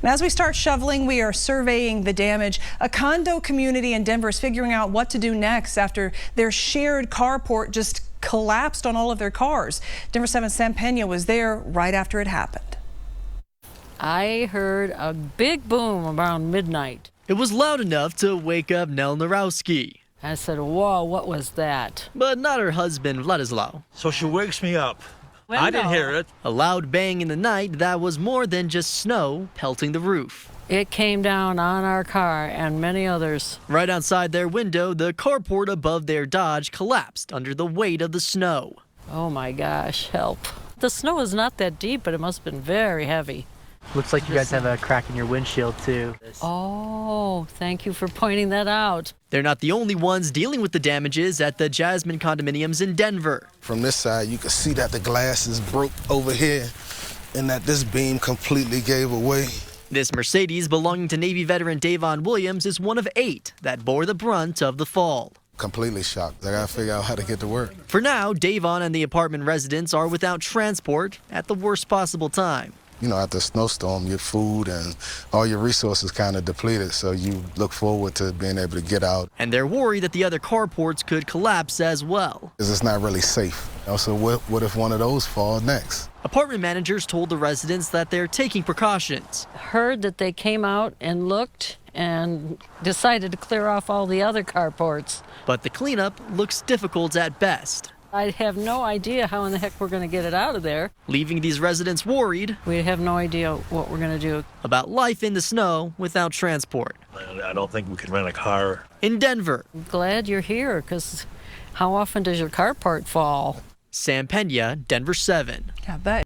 And as we start shoveling, we are surveying the damage. A condo community in Denver is figuring out what to do next after their shared carport just collapsed on all of their cars. Denver 7's Sam Pena was there right after it happened. I heard a big boom around midnight. It was loud enough to wake up Nell Narowski. I said, whoa, what was that? But not her husband, Vladislav. So she wakes me up. I didn't hear it. A loud bang in the night that was more than just snow pelting the roof. It came down on our car and many others. Right outside their window, the carport above their Dodge collapsed under the weight of the snow. Oh my gosh, help. The snow is not that deep, but it must have been very heavy. Looks like you guys have a crack in your windshield too. Oh, thank you for pointing that out. They're not the only ones dealing with the damages at the Jasmine Condominiums in Denver. From this side, you can see that the glass is broke over here and that this beam completely gave away. This Mercedes belonging to Navy veteran Davon Williams is one of 8 that bore the brunt of the fall. Completely shocked. I gotta figure out how to get to work. For now, Davon and the apartment residents are without transport at the worst possible time. You know, after a snowstorm, your food and all your resources kind of depleted, so you look forward to being able to get out. And they're worried that the other carports could collapse as well. Because it's not really safe. Also, what if one of those falls next? Apartment managers told the residents that they're taking precautions. Heard that they came out and looked and decided to clear off all the other carports. But the cleanup looks difficult at best. I have no idea how in the heck we're going to get it out of there. Leaving these residents worried. We have no idea what we're going to do. About life in the snow without transport. I don't think we can rent a car. In Denver. I'm glad you're here, because how often does your carport fall? Sam Pena, Denver 7. Yeah, I bet.